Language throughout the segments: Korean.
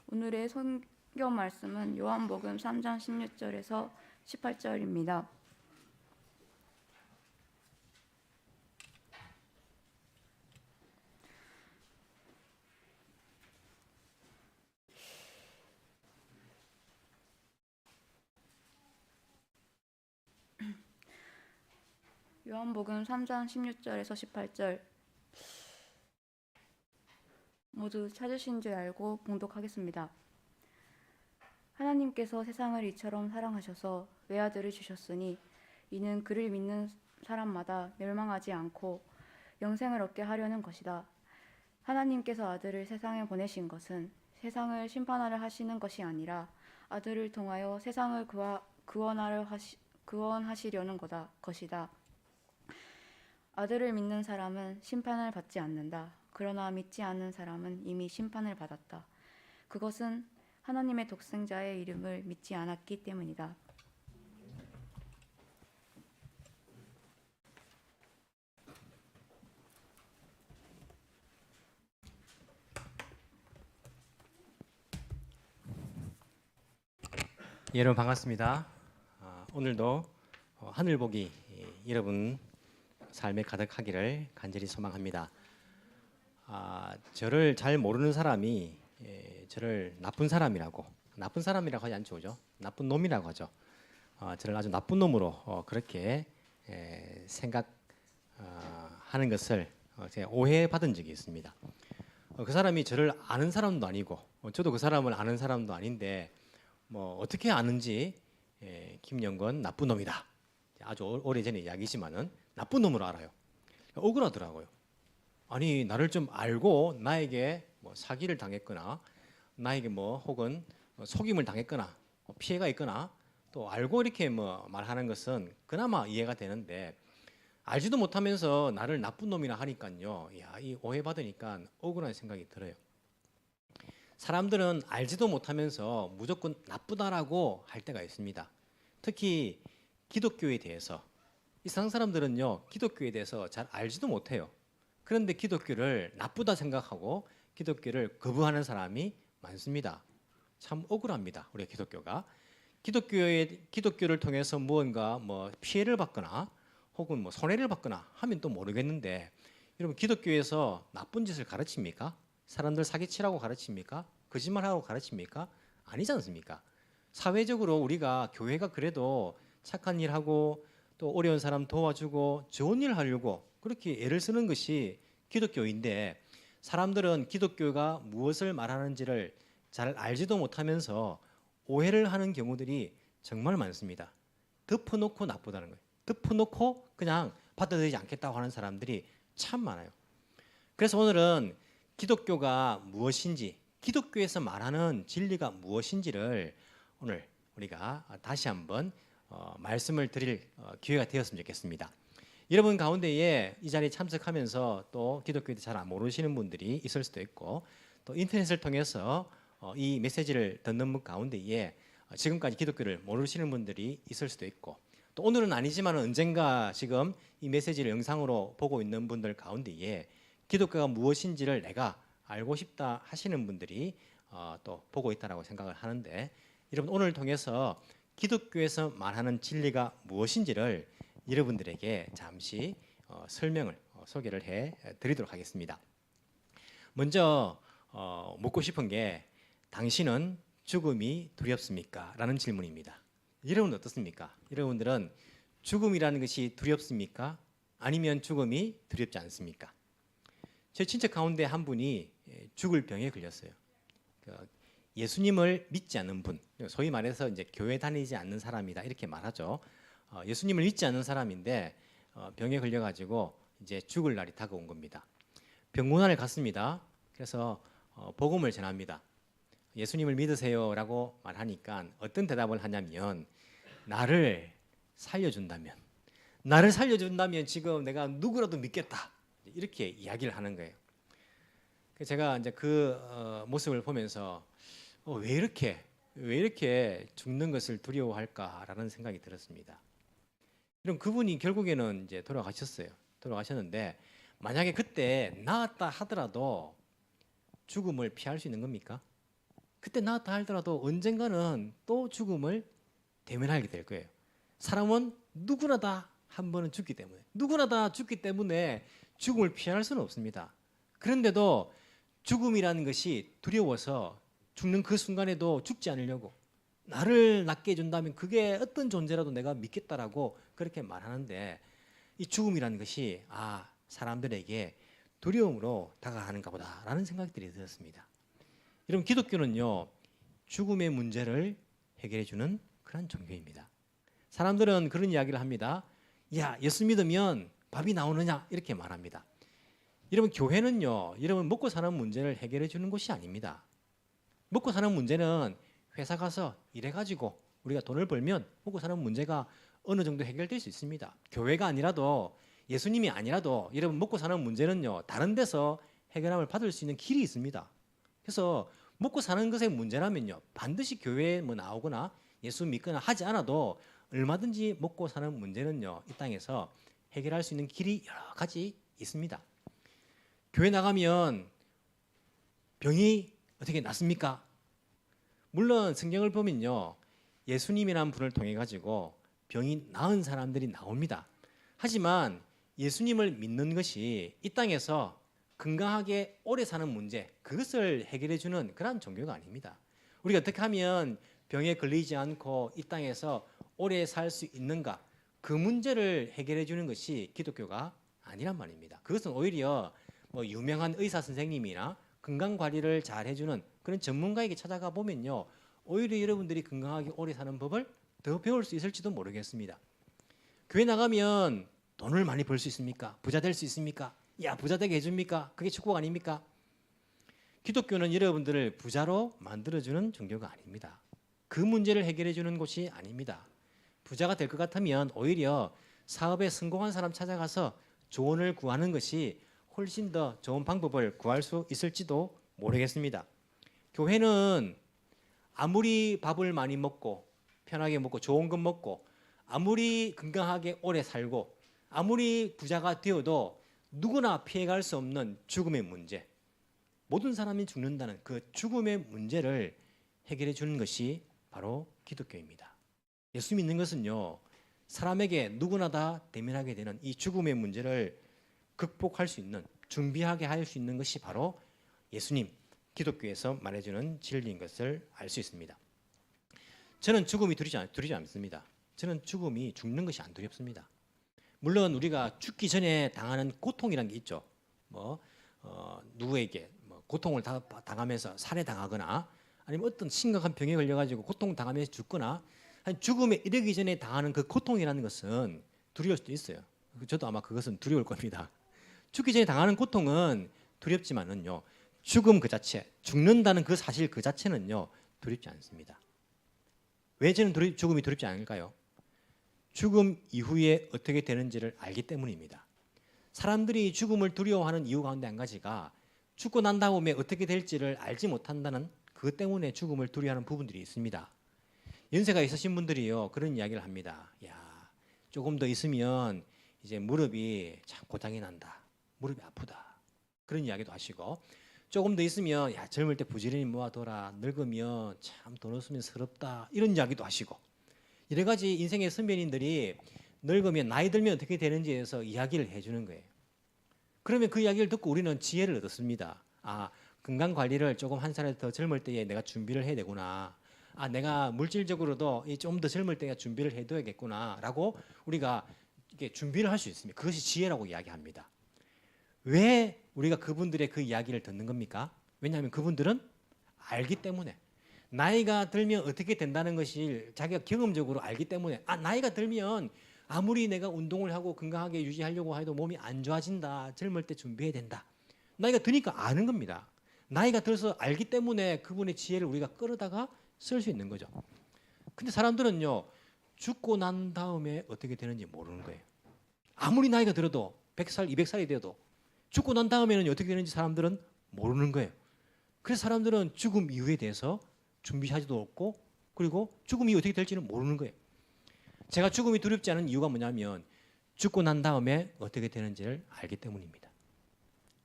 오늘의 성경 말씀은 요한복음 3장 16절에서 18절입니다. 요한복음 3장 16절에서 18절 모두 찾으신 줄 알고 봉독하겠습니다. 하나님께서 세상을 이처럼 사랑하셔서 외아들을 주셨으니 이는 그를 믿는 사람마다 멸망하지 않고 영생을 얻게 하려는 것이다. 하나님께서 아들을 세상에 보내신 것은 세상을 심판하려 하시는 것이 아니라 아들을 통하여 세상을 구원하시려는 것이다. 아들을 믿는 사람은 심판을 받지 않는다. 그러나 믿지 않는 사람은 이미 심판을 받았다. 그것은 하나님의 독생자의 이름을 믿지 않았기 때문이다. 여러분 반갑습니다. 오늘도 하늘복이 여러분 삶에 가득하기를 간절히 소망합니다. 저를 잘 모르는 사람이 저를 나쁜 사람이라고 하지 않죠, 그죠? 나쁜 놈이라고 하죠. 저를 아주 나쁜 놈으로 그렇게 생각하는 것을 제가 오해받은 적이 있습니다. 그 사람이 저를 아는 사람도 아니고 저도 그 사람을 아는 사람도 아닌데 뭐 어떻게 아는지 김영건 나쁜 놈이다. 아주 오래전의 이야기지만은 나쁜 놈으로 알아요. 억울하더라고요. 아니 나를 좀 알고 나에게 뭐 사기를 당했거나 나에게 뭐 혹은 속임을 당했거나 피해가 있거나 또 알고 이렇게 뭐 말하는 것은 그나마 이해가 되는데 알지도 못하면서 나를 나쁜 놈이라 하니까요. 이 오해받으니까 억울한 생각이 들어요. 사람들은 알지도 못하면서 무조건 나쁘다라고 할 때가 있습니다. 특히 기독교에 대해서 이 세상 사람들은요 기독교에 대해서 잘 알지도 못해요. 그런데 기독교를 나쁘다 생각하고 기독교를 거부하는 사람이 많습니다. 참 억울합니다. 우리 기독교가 기독교를 통해서 무언가 뭐 피해를 받거나 혹은 뭐 손해를 받거나 하면 또 모르겠는데 여러분 기독교에서 나쁜 짓을 가르칩니까? 사람들 사기치라고 가르칩니까? 거짓말하고 가르칩니까? 아니지 않습니까? 사회적으로 우리가 교회가 그래도 착한 일하고 또 어려운 사람 도와주고 좋은 일 하려고 그렇게 애를 쓰는 것이 기독교인데 사람들은 기독교가 무엇을 말하는지를 잘 알지도 못하면서 오해를 하는 경우들이 정말 많습니다. 덮어놓고 나쁘다는 거예요. 덮어놓고 그냥 받아들이지 않겠다고 하는 사람들이 참 많아요. 그래서 오늘은 기독교가 무엇인지 기독교에서 말하는 진리가 무엇인지를 오늘 우리가 다시 한번 말씀을 드릴 기회가 되었으면 좋겠습니다. 여러분 가운데에 이 자리에 참석하면서 또 기독교에 대해 잘 모르시는 분들이 있을 수도 있고 또 인터넷을 통해서 이 메시지를 듣는 분 가운데에 지금까지 기독교를 모르시는 분들이 있을 수도 있고 또 오늘은 아니지만 언젠가 지금 이 메시지를 영상으로 보고 있는 분들 가운데에 기독교가 무엇인지를 내가 알고 싶다 하시는 분들이 또 보고 있다라고 생각을 하는데 여러분 오늘 통해서 기독교에서 말하는 진리가 무엇인지를 여러분들에게 잠시 소개를 해 드리도록 하겠습니다. 먼저 묻고 싶은 게 당신은 죽음이 두렵습니까? 라는 질문입니다. 여러분은 어떻습니까? 여러분들은 죽음이라는 것이 두렵습니까? 아니면 죽음이 두렵지 않습니까? 제 친척 가운데 한 분이 죽을 병에 걸렸어요. 예수님을 믿지 않는 분, 소위 말해서 이제 교회 다니지 않는 사람이다 이렇게 말하죠. 예수님을 믿지 않는 사람인데 병에 걸려가지고 이제 죽을 날이 다가온 겁니다. 병문안을 갔습니다. 그래서 복음을 전합니다. 예수님을 믿으세요라고 말하니까 어떤 대답을 하냐면 나를 살려준다면 지금 내가 누구라도 믿겠다 이렇게 이야기를 하는 거예요. 제가 이제 그 모습을 보면서 왜 이렇게 죽는 것을 두려워할까라는 생각이 들었습니다. 그럼 그분이 결국에는 이제 돌아가셨는데 만약에 그때 나았다 하더라도 죽음을 피할 수 있는 겁니까? 그때 나았다 하더라도 언젠가는 또 죽음을 대면하게 될 거예요. 사람은 누구나 다 한 번은 죽기 때문에, 누구나 다 죽기 때문에 죽음을 피할 수는 없습니다. 그런데도 죽음이라는 것이 두려워서 죽는 그 순간에도 죽지 않으려고, 나를 낫게 해준다면 그게 어떤 존재라도 내가 믿겠다라고 그렇게 말하는데, 이 죽음이라는 것이 사람들에게 두려움으로 다가가는가 보다라는 생각들이 들었습니다. 여러분, 기독교는요, 죽음의 문제를 해결해 주는 그런 종교입니다. 사람들은 그런 이야기를 합니다. 야, 예수 믿으면 밥이 나오느냐 이렇게 말합니다. 여러분, 교회는요, 여러분 먹고 사는 문제를 해결해 주는 곳이 아닙니다. 먹고 사는 문제는 회사 가서 일해가지고 우리가 돈을 벌면 먹고 사는 문제가 어느 정도 해결될 수 있습니다. 교회가 아니라도, 예수님이 아니라도 여러분 먹고 사는 문제는요, 다른 데서 해결함을 받을 수 있는 길이 있습니다. 그래서 먹고 사는 것의 문제라면요, 반드시 교회에 나오거나 예수 믿거나 하지 않아도 얼마든지 먹고 사는 문제는요, 이 땅에서 해결할 수 있는 길이 여러 가지 있습니다. 교회 나가면 병이 어떻게 낫습니까? 물론 성경을 보면요, 예수님이라는 분을 통해 가지고 병이 나은 사람들이 나옵니다. 하지만 예수님을 믿는 것이 이 땅에서 건강하게 오래 사는 문제, 그것을 해결해 주는 그런 종교가 아닙니다. 우리가 어떻게 하면 병에 걸리지 않고 이 땅에서 오래 살 수 있는가, 그 문제를 해결해 주는 것이 기독교가 아니란 말입니다. 그것은 오히려 유명한 의사 선생님이나 건강 관리를 잘 해주는 그런 전문가에게 찾아가 보면요, 오히려 여러분들이 건강하게 오래 사는 법을 더 배울 수 있을지도 모르겠습니다. 교회 나가면 돈을 많이 벌 수 있습니까? 부자 될 수 있습니까? 야, 부자 되게 해줍니까? 그게 축복 아닙니까? 기독교는 여러분들을 부자로 만들어주는 종교가 아닙니다. 그 문제를 해결해 주는 곳이 아닙니다. 부자가 될 것 같으면 오히려 사업에 성공한 사람 찾아가서 조언을 구하는 것이 훨씬 더 좋은 방법을 구할 수 있을지도 모르겠습니다. 교회는 아무리 밥을 많이 먹고 편하게 먹고 좋은 것 먹고 아무리 건강하게 오래 살고 아무리 부자가 되어도 누구나 피해갈 수 없는 죽음의 문제, 모든 사람이 죽는다는 그 죽음의 문제를 해결해 주는 것이 바로 기독교입니다. 예수 믿는 것은요, 사람에게 누구나 다 대면하게 되는 이 죽음의 문제를 극복할 수 있는, 준비하게 할 수 있는 것이 바로 예수님, 기독교에서 말해주는 진리인 것을 알 수 있습니다. 저는 죽음이 두렵지 않습니다. 저는 죽는 것이 안 두렵습니다. 물론 우리가 죽기 전에 당하는 고통이라는 게 있죠. 누구에게 고통을 당하면서 살해당하거나 아니면 어떤 심각한 병에 걸려가지고 고통당하면서 죽거나 죽음에 이르기 전에 당하는 그 고통이라는 것은 두려울 수도 있어요. 저도 아마 그것은 두려울 겁니다. 죽기 전에 당하는 고통은 두렵지만은요, 죽음 그 자체, 죽는다는 그 사실 그 자체는요, 두렵지 않습니다. 왜 저는 죽음이 두렵지 않을까요? 죽음 이후에 어떻게 되는지를 알기 때문입니다. 사람들이 죽음을 두려워하는 이유 가운데 한 가지가 죽고 난 다음에 어떻게 될지를 알지 못한다는 그것 때문에 죽음을 두려워하는 부분들이 있습니다. 연세가 있으신 분들이요, 그런 이야기를 합니다. 야, 조금 더 있으면 이제 무릎이 참 고장이 난다, 무릎이 아프다, 그런 이야기도 하시고, 조금 더 있으면 야, 젊을 때 부지런히 모아둬라, 늙으면 참 돈 없으면 서럽다, 이런 이야기도 하시고, 여러 가지 인생의 선배님들이 늙으면, 나이 들면 어떻게 되는지에 대해서 이야기를 해주는 거예요. 그러면 그 이야기를 듣고 우리는 지혜를 얻었습니다. 건강 관리를 조금 한 살 더 젊을 때에 내가 준비를 해야 되구나. 내가 물질적으로도 좀 더 젊을 때에 준비를 해둬야겠구나라고 우리가 이렇게 준비를 할 수 있습니다. 그것이 지혜라고 이야기합니다. 왜 우리가 그분들의 그 이야기를 듣는 겁니까? 왜냐하면 그분들은 알기 때문에, 나이가 들면 어떻게 된다는 것을 자기가 경험적으로 알기 때문에, 나이가 들면 아무리 내가 운동을 하고 건강하게 유지하려고 해도 몸이 안 좋아진다, 젊을 때 준비해야 된다. 나이가 드니까 아는 겁니다. 나이가 들어서 알기 때문에 그분의 지혜를 우리가 끌어다가 쓸 수 있는 거죠. 근데 사람들은요, 죽고 난 다음에 어떻게 되는지 모르는 거예요. 아무리 나이가 들어도 100살, 200살이 돼도 죽고 난 다음에는 어떻게 되는지 사람들은 모르는 거예요. 그래서 사람들은 죽음 이후에 대해서 준비하지도 없고, 그리고 죽음이 어떻게 될지는 모르는 거예요. 제가 죽음이 두렵지 않은 이유가 뭐냐면 죽고 난 다음에 어떻게 되는지를 알기 때문입니다.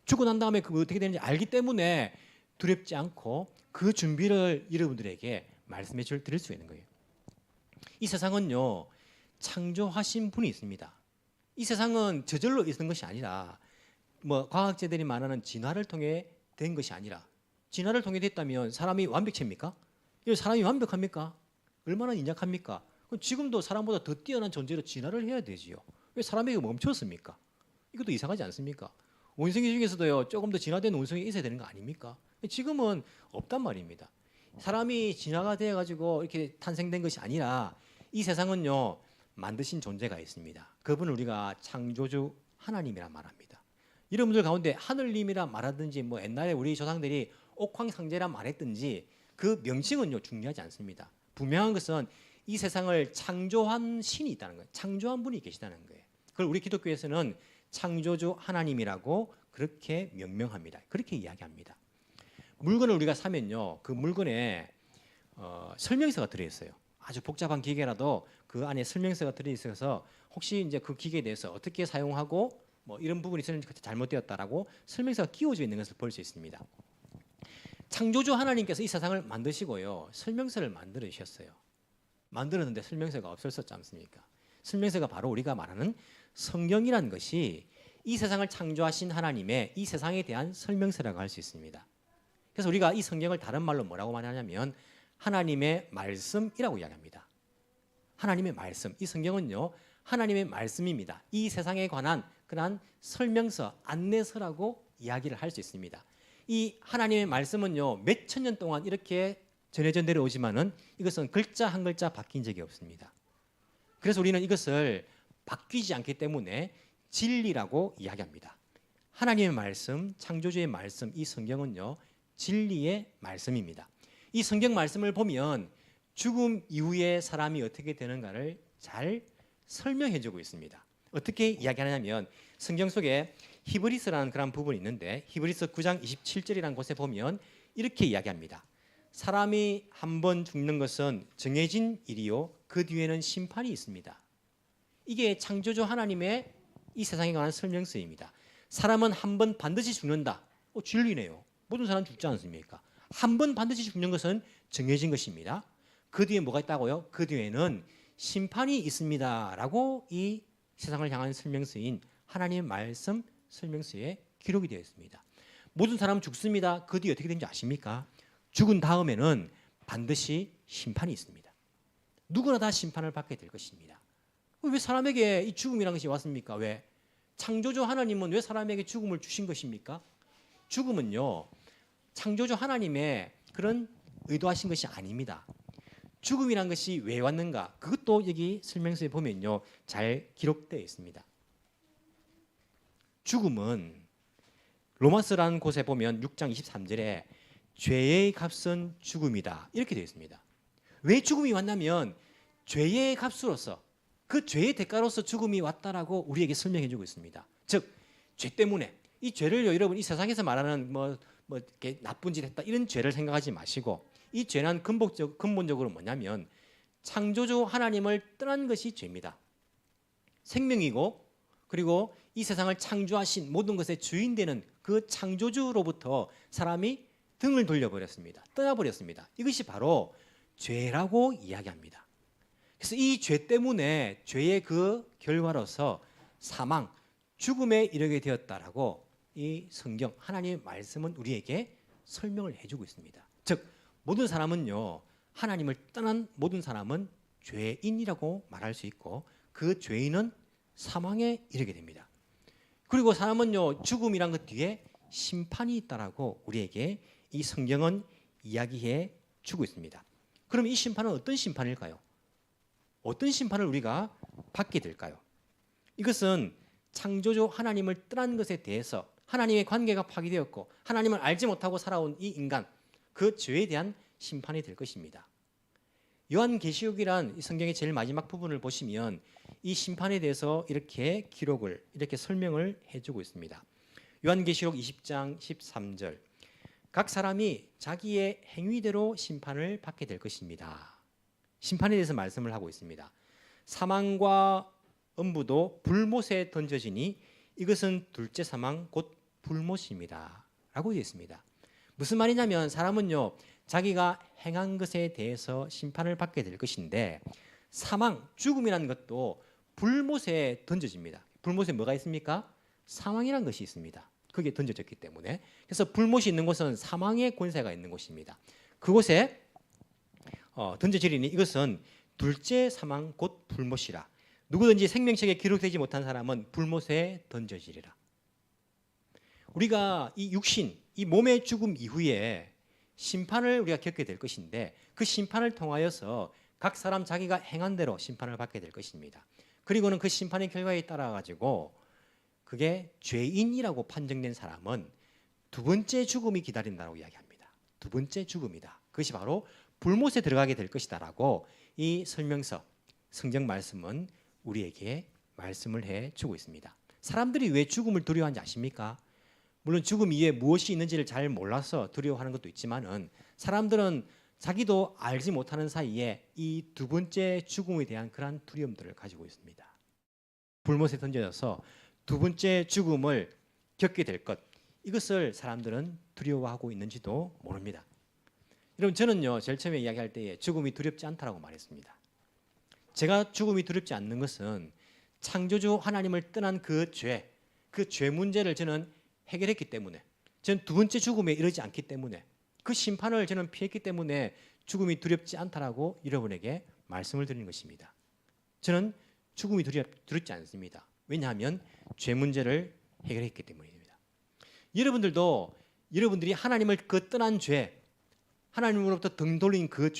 죽고 난 다음에 그 어떻게 되는지 알기 때문에 두렵지 않고 그 준비를 여러분들에게 드릴 수 있는 거예요. 이 세상은요, 창조하신 분이 있습니다. 이 세상은 저절로 있는 것이 아니라 뭐 과학자들이 말하는 진화를 통해 된 것이 아니라, 진화를 통해 됐다면 사람이 완벽합니까? 사람이 완벽합니까? 얼마나 인약합니까? 그럼 지금도 사람보다 더 뛰어난 존재로 진화를 해야 되지요. 왜 사람에게 멈췄습니까? 이것도 이상하지 않습니까? 원숭이 중에서도요, 조금 더 진화된 원숭이 있어야 되는 거 아닙니까? 지금은 없단 말입니다. 사람이 진화가 되어 가지고 이렇게 탄생된 것이 아니라 이 세상은요, 만드신 존재가 있습니다. 그분을 우리가 창조주 하나님이라 말합니다. 여러분들 가운데 하늘님이라 말하든지 뭐 옛날에 우리 조상들이 옥황상제라 말했든지 그 명칭은요, 중요하지 않습니다. 분명한 것은 이 세상을 창조한 신이 있다는 거예요. 창조한 분이 계시다는 거예요. 그걸 우리 기독교에서는 창조주 하나님이라고 그렇게 명명합니다. 그렇게 이야기합니다. 물건을 우리가 사면요, 그 물건에 설명서가 들어있어요. 아주 복잡한 기계라도 그 안에 설명서가 들어있어서 혹시 이제 그 기계에 대해서 어떻게 사용하고 뭐 이런 부분이 있었는지 잘못되었다라고 설명서가 끼워져 있는 것을 볼 수 있습니다. 창조주 하나님께서 이 세상을 만드시고요, 설명서를 만들으셨어요. 만들었는데 설명서가 없었지 않습니까? 설명서가 바로 우리가 말하는 성경이라는 것이 이 세상을 창조하신 하나님의 이 세상에 대한 설명서라고 할 수 있습니다. 그래서 우리가 이 성경을 다른 말로 뭐라고 말하냐면 하나님의 말씀이라고 이야기합니다. 하나님의 말씀, 이 성경은요, 하나님의 말씀입니다. 이 세상에 관한 그러한 설명서, 안내서라고 이야기를 할 수 있습니다. 이 하나님의 말씀은요, 몇천 년 동안 이렇게 전해져 내려오지만은 이것은 글자 한 글자 바뀐 적이 없습니다. 그래서 우리는 이것을 바뀌지 않기 때문에 진리라고 이야기합니다. 하나님의 말씀, 창조주의 말씀, 이 성경은요, 진리의 말씀입니다. 이 성경 말씀을 보면 죽음 이후에 사람이 어떻게 되는가를 잘 설명해 주고 있습니다. 어떻게 이야기하냐면 성경 속에 히브리서라는 그런 부분이 있는데 히브리서 9장 27절이라는 곳에 보면 이렇게 이야기합니다. 사람이 한 번 죽는 것은 정해진 일이요, 그 뒤에는 심판이 있습니다. 이게 창조주 하나님의 이 세상에 관한 설명서입니다. 사람은 한 번 반드시 죽는다. 진리네요. 모든 사람 죽지 않습니까? 한 번 반드시 죽는 것은 정해진 것입니다. 그 뒤에 뭐가 있다고요? 그 뒤에는 심판이 있습니다. 라고 이 세상을 향한 설명서인 하나님의 말씀 설명서에 기록이 되어 있습니다. 모든 사람 죽습니다. 그 뒤에 어떻게 되는지 아십니까? 죽은 다음에는 반드시 심판이 있습니다. 누구나 다 심판을 받게 될 것입니다. 왜 사람에게 이 죽음이라는 것이 왔습니까? 왜? 창조주 하나님은 왜 사람에게 죽음을 주신 것입니까? 죽음은요, 창조주 하나님의 그런 의도하신 것이 아닙니다. 죽음이란 것이 왜 왔는가? 그것도 여기 설명서에 보면요, 잘 기록되어 있습니다. 죽음은 로마서라는 곳에 보면 6장 23절에 죄의 값은 죽음이다, 이렇게 되어 있습니다. 왜 죽음이 왔냐면 죄의 값으로서, 그 죄의 대가로서 죽음이 왔다라고 우리에게 설명해 주고 있습니다. 즉, 죄 때문에, 이 죄를요, 여러분 이 세상에서 말하는 뭐 이렇게 나쁜 짓 했다 이런 죄를 생각하지 마시고, 이 죄는 근본적으로 뭐냐면 창조주 하나님을 떠난 것이 죄입니다. 생명이고, 그리고 이 세상을 창조하신 모든 것의 주인 되는 그 창조주로부터 사람이 등을 돌려버렸습니다. 떠나버렸습니다. 이것이 바로 죄라고 이야기합니다. 그래서 이 죄 때문에 죄의 그 결과로서 사망, 죽음에 이르게 되었다라고 이 성경 하나님의 말씀은 우리에게 설명을 해주고 있습니다. 즉, 모든 사람은요, 하나님을 떠난 모든 사람은 죄인이라고 말할 수 있고, 그 죄인은 사망에 이르게 됩니다. 그리고 사람은요, 죽음이란 것 뒤에 심판이 있다라고 우리에게 이 성경은 이야기해 주고 있습니다. 그럼 이 심판은 어떤 심판일까요? 어떤 심판을 우리가 받게 될까요? 이것은 창조주 하나님을 떠난 것에 대해서 하나님의 관계가 파괴되었고 하나님을 알지 못하고 살아온 이 인간, 그 죄에 대한 심판이 될 것입니다. 요한계시록이란 성경의 제일 마지막 부분을 보시면 이 심판에 대해서 이렇게 기록을, 이렇게 설명을 해주고 있습니다. 요한계시록 20장 13절, 각 사람이 자기의 행위대로 심판을 받게 될 것입니다. 심판에 대해서 말씀을 하고 있습니다. 사망과 음부도 불못에 던져지니 이것은 둘째 사망 곧 불못입니다 라고 되어 있습니다. 무슨 말이냐면 사람은요, 자기가 행한 것에 대해서 심판을 받게 될 것인데 사망, 죽음이라는 것도 불못에 던져집니다. 불못에 뭐가 있습니까? 사망이라는 것이 있습니다. 그게 던져졌기 때문에. 그래서 불못이 있는 곳은 사망의 권세가 있는 곳입니다. 그곳에 던져지리니 이것은 둘째 사망 곧 불못이라. 누구든지 생명책에 기록되지 못한 사람은 불못에 던져지리라. 우리가 이 육신, 이 몸의 죽음 이후에 심판을 우리가 겪게 될 것인데 그 심판을 통하여서 각 사람 자기가 행한 대로 심판을 받게 될 것입니다. 그리고는 그 심판의 결과에 따라 가지고 그게 죄인이라고 판정된 사람은 두 번째 죽음이 기다린다고 이야기합니다. 두 번째 죽음이다. 그것이 바로 불못에 들어가게 될 것이다라고 이 설명서, 성경 말씀은 우리에게 말씀을 해주고 있습니다. 사람들이 왜 죽음을 두려워하는지 아십니까? 물론 죽음 이후에 무엇이 있는지를 잘 몰라서 두려워하는 것도 있지만은 사람들은 자기도 알지 못하는 사이에 이 두 번째 죽음에 대한 그러한 두려움들을 가지고 있습니다. 불못에 던져져서 두 번째 죽음을 겪게 될 것, 이것을 사람들은 두려워하고 있는지도 모릅니다. 여러분, 저는요 제일 처음에 이야기할 때에 죽음이 두렵지 않다라고 말했습니다. 제가 죽음이 두렵지 않는 것은 창조주 하나님을 떠난 그 죄 문제를 저는 해결했기 때문에, 저는 두 번째 죽음에 이르지 않기 때문에, 그 심판을 저는 피했기 때문에 죽음이 두렵지 않다라고 여러분에게 말씀을 드리는 것입니다. 저는 죽음이 두렵지 않습니다. 왜냐하면 죄 문제를 해결했기 때문입니다. 여러분들도 여러분들이 하나님을 그 떠난 죄, 하나님으로부터 등 돌린 그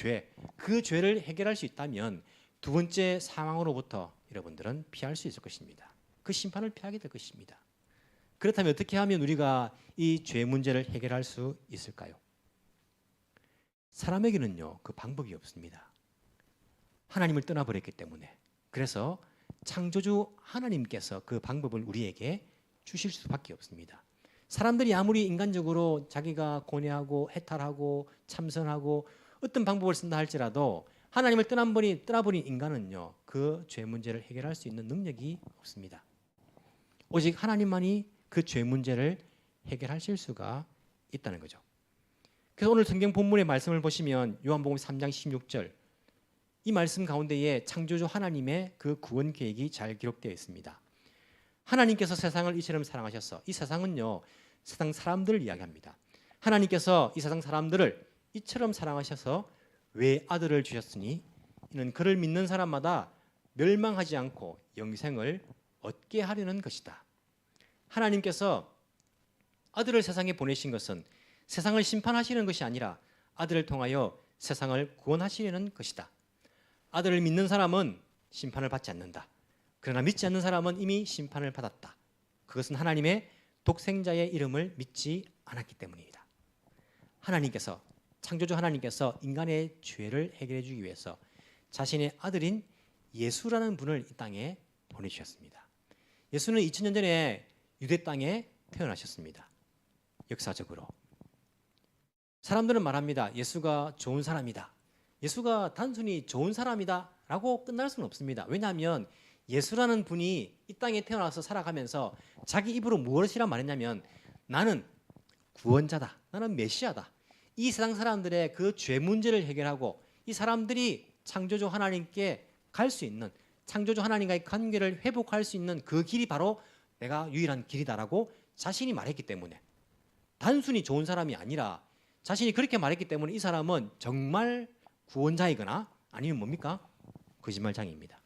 죄를 해결할 수 있다면 두 번째 상황으로부터 여러분들은 피할 수 있을 것입니다. 그 심판을 피하게 될 것입니다. 그렇다면 어떻게 하면 우리가 이 죄 문제를 해결할 수 있을까요? 사람에게는요 그 방법이 없습니다. 하나님을 떠나버렸기 때문에. 그래서 창조주 하나님께서 그 방법을 우리에게 주실 수밖에 없습니다. 사람들이 아무리 인간적으로 자기가 고뇌하고 해탈하고 참선하고 어떤 방법을 쓴다 할지라도 하나님을 떠나버린 인간은요 그 죄 문제를 해결할 수 있는 능력이 없습니다. 오직 하나님만이 그 죄 문제를 해결하실 수가 있다는 거죠. 그래서 오늘 성경 본문의 말씀을 보시면 요한복음 3장 16절, 이 말씀 가운데에 창조주 하나님의 그 구원 계획이 잘 기록되어 있습니다. 하나님께서 세상을 이처럼 사랑하셔서, 이 세상은요 세상 사람들을 이야기합니다. 하나님께서 이 세상 사람들을 이처럼 사랑하셔서 왜 아들을 주셨으니 이는 그를 믿는 사람마다 멸망하지 않고 영생을 얻게 하려는 것이다. 하나님께서 아들을 세상에 보내신 것은 세상을 심판하시는 것이 아니라 아들을 통하여 세상을 구원하시려는 것이다. 아들을 믿는 사람은 심판을 받지 않는다. 그러나 믿지 않는 사람은 이미 심판을 받았다. 그것은 하나님의 독생자의 이름을 믿지 않았기 때문입니다. 하나님께서, 창조주 하나님께서 인간의 죄를 해결해 주기 위해서 자신의 아들인 예수라는 분을 이 땅에 보내주셨습니다. 예수는 2000년 전에 유대 땅에 태어나셨습니다. 역사적으로. 사람들은 말합니다. 예수가 좋은 사람이다. 예수가 단순히 좋은 사람이다 라고 끝날 수는 없습니다. 왜냐하면 예수라는 분이 이 땅에 태어나서 살아가면서 자기 입으로 무엇이라 말했냐면 나는 구원자다. 나는 메시아다. 이 세상 사람들의 그 죄 문제를 해결하고 이 사람들이 창조주 하나님께 갈 수 있는, 창조주 하나님과의 관계를 회복할 수 있는 그 길이 바로 내가 유일한 길이다라고 자신이 말했기 때문에, 단순히 좋은 사람이 아니라 자신이 그렇게 말했기 때문에 이 사람은 정말 구원자이거나 아니면 뭡니까? 거짓말장애입니다.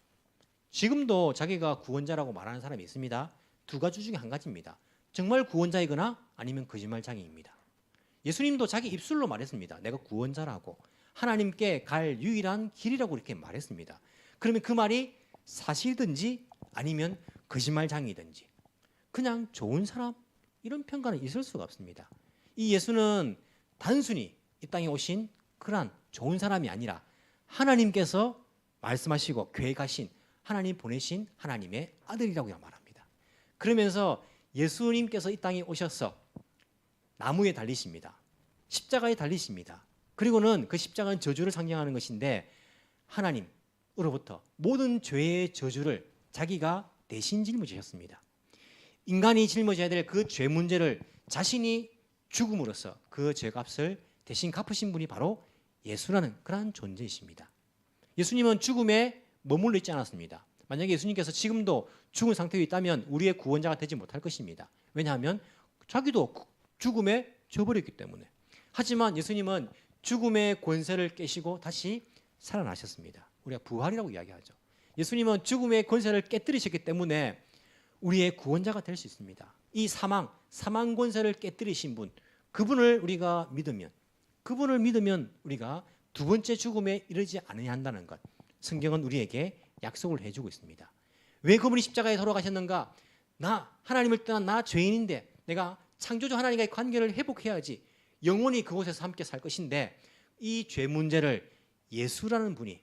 지금도 자기가 구원자라고 말하는 사람이 있습니다. 두 가지 중에 한 가지입니다. 정말 구원자이거나 아니면 거짓말장애입니다. 예수님도 자기 입술로 말했습니다. 내가 구원자라고, 하나님께 갈 유일한 길이라고 이렇게 말했습니다. 그러면 그 말이 사실든지 아니면 거짓말장애이든지 그냥 좋은 사람, 이런 평가는 있을 수가 없습니다. 이 예수는 단순히 이 땅에 오신 그러한 좋은 사람이 아니라 하나님께서 말씀하시고 계획하신, 하나님 보내신 하나님의 아들이라고 말합니다. 그러면서 예수님께서 이 땅에 오셔서 나무에 달리십니다. 십자가에 달리십니다. 그리고는 그 십자가는 저주를 상징하는 것인데 하나님으로부터 모든 죄의 저주를 자기가 대신 짊어지셨습니다. 인간이 짊어져야 될 그 죄 문제를 자신이 죽음으로써 그 죄값을 대신 갚으신 분이 바로 예수라는 그러한 존재이십니다. 예수님은 죽음에 머물러 있지 않았습니다. 만약에 예수님께서 지금도 죽은 상태에 있다면 우리의 구원자가 되지 못할 것입니다. 왜냐하면 자기도 죽음에 져버렸기 때문에. 하지만 예수님은 죽음의 권세를 깨시고 다시 살아나셨습니다. 우리가 부활이라고 이야기하죠. 예수님은 죽음의 권세를 깨뜨리셨기 때문에 우리의 구원자가 될 수 있습니다. 이 사망 권세를 깨뜨리신 분, 그분을 우리가 믿으면, 그분을 믿으면 우리가 두 번째 죽음에 이르지 않으려 한다는 것, 성경은 우리에게 약속을 해주고 있습니다. 왜 그분이 십자가에 돌아가셨는가? 하나님을 떠난 나 죄인인데 내가 창조주 하나님과의 관계를 회복해야지 영원히 그곳에서 함께 살 것인데, 이 죄 문제를 예수라는 분이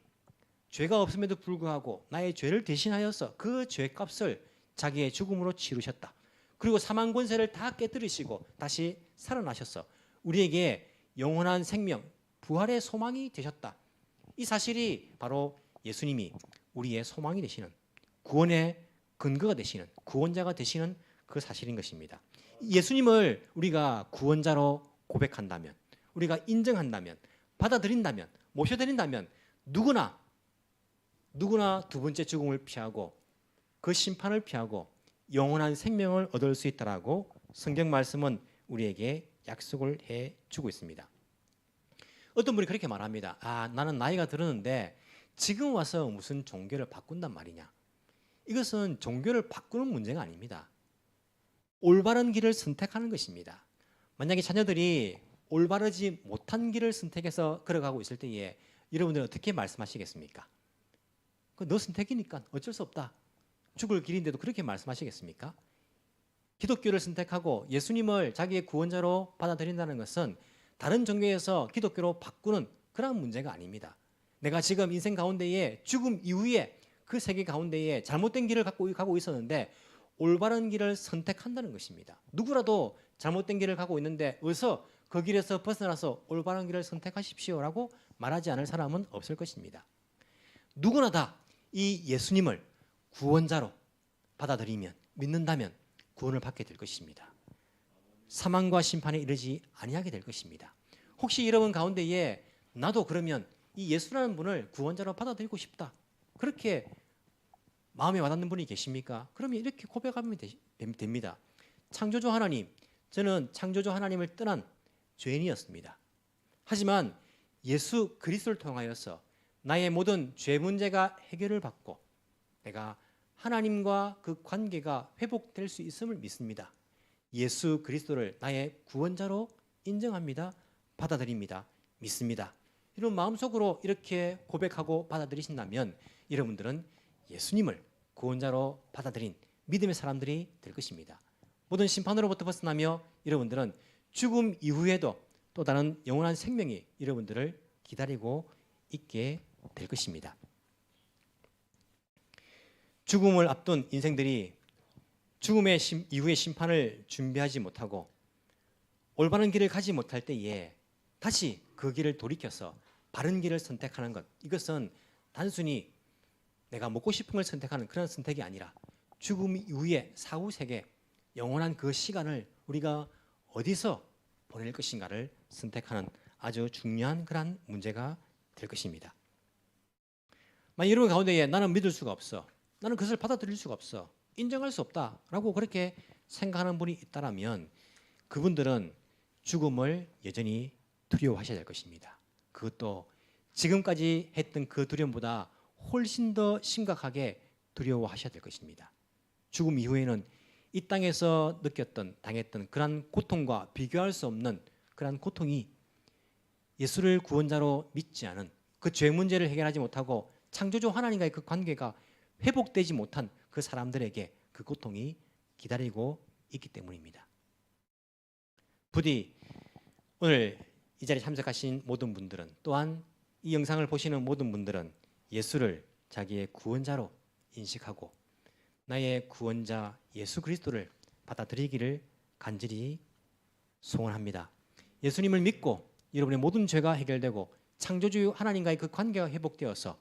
죄가 없음에도 불구하고 나의 죄를 대신하여서 그 죄값을 자기의 죽음으로 치르셨다. 그리고 사망 권세를 다 깨뜨리시고 다시 살아나셔서 우리에게 영원한 생명, 부활의 소망이 되셨다. 이 사실이 바로 예수님이 우리의 소망이 되시는, 구원의 근거가 되시는, 구원자가 되시는 그 사실인 것입니다. 예수님을 우리가 구원자로 고백한다면, 우리가 인정한다면, 받아들인다면, 모셔드린다면 누구나 두 번째 죽음을 피하고 그 심판을 피하고 영원한 생명을 얻을 수 있다라고 성경 말씀은 우리에게 약속을 해주고 있습니다. 어떤 분이 그렇게 말합니다. 나는 나이가 들었는데 지금 와서 무슨 종교를 바꾼단 말이냐. 이것은 종교를 바꾸는 문제가 아닙니다. 올바른 길을 선택하는 것입니다. 만약에 자녀들이 올바르지 못한 길을 선택해서 걸어가고 있을 때에 여러분들은 어떻게 말씀하시겠습니까? 너 선택이니까 어쩔 수 없다. 죽을 길인데도 그렇게 말씀하시겠습니까? 기독교를 선택하고 예수님을 자기의 구원자로 받아들인다는 것은 다른 종교에서 기독교로 바꾸는 그런 문제가 아닙니다. 내가 지금 인생 가운데에 죽음 이후에 그 세계 가운데에 잘못된 길을 가고 있었는데 올바른 길을 선택한다는 것입니다. 누구라도 잘못된 길을 가고 있는데 어서 그 길에서 벗어나서 올바른 길을 선택하십시오라고 말하지 않을 사람은 없을 것입니다. 누구나 다 이 예수님을 구원자로 받아들이면, 믿는다면 구원을 받게 될 것입니다. 사망과 심판에 이르지 아니하게 될 것입니다. 혹시 여러분 가운데에 나도 그러면 이 예수라는 분을 구원자로 받아들이고 싶다, 그렇게 마음에 와닿는 분이 계십니까? 그러면 이렇게 고백하면 됩니다. 창조주 하나님, 저는 창조주 하나님을 떠난 죄인이었습니다. 하지만 예수 그리스도를 통하여서 나의 모든 죄 문제가 해결을 받고 내가 하나님과 그 관계가 회복될 수 있음을 믿습니다. 예수 그리스도를 나의 구원자로 인정합니다. 받아들입니다. 믿습니다. 이런 마음속으로 이렇게 고백하고 받아들이신다면 여러분들은 예수님을 구원자로 받아들인 믿음의 사람들이 될 것입니다. 모든 심판으로부터 벗어나며 여러분들은 죽음 이후에도 또 다른 영원한 생명이 여러분들을 기다리고 있게 될 것입니다. 죽음을 앞둔 인생들이 죽음의 이후의 심판을 준비하지 못하고 올바른 길을 가지 못할 때에 다시 그 길을 돌이켜서 바른 길을 선택하는 것, 이것은 단순히 내가 먹고 싶은 걸 선택하는 그런 선택이 아니라 죽음 이후의 사후 세계, 영원한 그 시간을 우리가 어디서 보낼 것인가를 선택하는 아주 중요한 그런 문제가 될 것입니다. 만약 여러분 가운데에 나는 믿을 수가 없어, 나는 그것을 받아들일 수가 없어, 인정할 수 없다라고 그렇게 생각하는 분이 있다면 그분들은 죽음을 여전히 두려워하셔야 될 것입니다. 그것도 지금까지 했던 그 두려움보다 훨씬 더 심각하게 두려워하셔야 될 것입니다. 죽음 이후에는 이 땅에서 느꼈던, 당했던 그러한 고통과 비교할 수 없는 그러한 고통이 예수를 구원자로 믿지 않은, 그 죄 문제를 해결하지 못하고 창조주 하나님과의 그 관계가 회복되지 못한 그 사람들에게 그 고통이 기다리고 있기 때문입니다. 부디 오늘 이 자리에 참석하신 모든 분들은, 또한 이 영상을 보시는 모든 분들은 예수를 자기의 구원자로 인식하고 나의 구원자 예수 그리스도를 받아들이기를 간절히 소원합니다. 예수님을 믿고 여러분의 모든 죄가 해결되고 창조주 하나님과의 그 관계가 회복되어서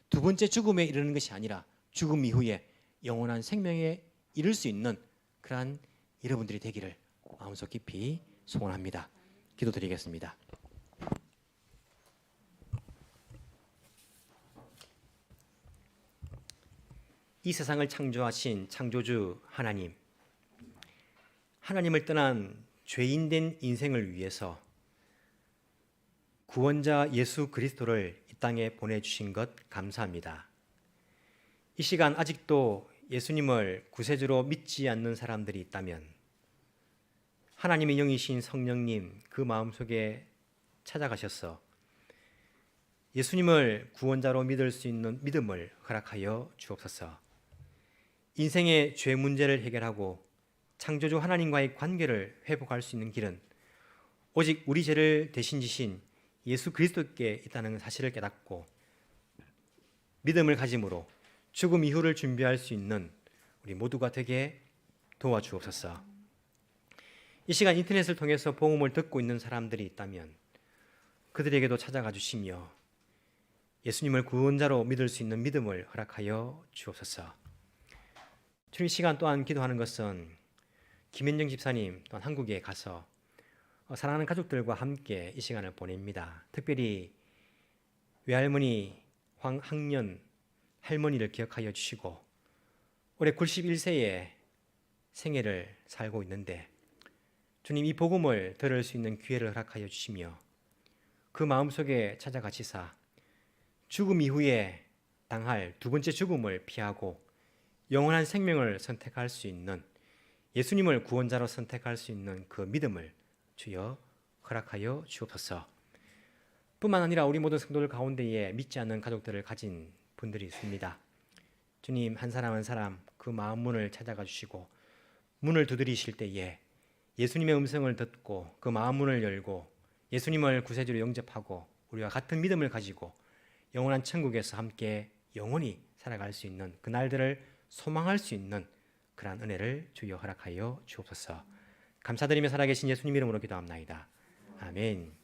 두 번째 죽음에 이르는 것이 아니라 죽음 이후에 영원한 생명에 이를 수 있는 그러한 여러분들이 되기를 마음속 깊이 소원합니다. 기도드리겠습니다. 이 세상을 창조하신 창조주 하나님, 하나님을 떠난 죄인된 인생을 위해서 구원자 예수 그리스도를 이 땅에 보내주신 것 감사합니다. 이 시간 아직도 예수님을 구세주로 믿지 않는 사람들이 있다면 하나님의 영이신 성령님 그 마음속에 찾아가셔서 예수님을 구원자로 믿을 수 있는 믿음을 허락하여 주옵소서. 인생의 죄 문제를 해결하고 창조주 하나님과의 관계를 회복할 수 있는 길은 오직 우리 죄를 대신 지신 예수 그리스도께 있다는 사실을 깨닫고 믿음을 가짐으로 죽음 이후를 준비할 수 있는 우리 모두가 되게 도와주옵소서. 이 시간 인터넷을 통해서 복음을 듣고 있는 사람들이 있다면 그들에게도 찾아가 주시며 예수님을 구원자로 믿을 수 있는 믿음을 허락하여 주옵소서. 주님, 시간 또한 기도하는 것은 김현정 집사님 또한 한국에 가서 사랑하는 가족들과 함께 이 시간을 보냅니다. 특별히 외할머니 황학년 할머니를 기억하여 주시고 올해 91세의 생애를 살고 있는데 주님, 이 복음을 들을 수 있는 기회를 허락하여 주시며 그 마음속에 찾아가시사 죽음 이후에 당할 두 번째 죽음을 피하고 영원한 생명을 선택할 수 있는 예수님을 구원자로 선택할 수 있는 그 믿음을 주여 허락하여 주옵소서. 뿐만 아니라 우리 모든 성도들 가운데에 믿지 않는 가족들을 가진 분들이 있습니다. 주님, 한 사람 한 사람 그 마음 문을 찾아가 주시고 문을 두드리실 때에 예수님의 음성을 듣고 그 마음 문을 열고 예수님을 구세주로 영접하고 우리와 같은 믿음을 가지고 영원한 천국에서 함께 영원히 살아갈 수 있는 그 날들을 소망할 수 있는 그러한 은혜를 주여 허락하여 주옵소서. 감사드리며 살아계신 예수님 이름으로 기도합나이다. 아멘.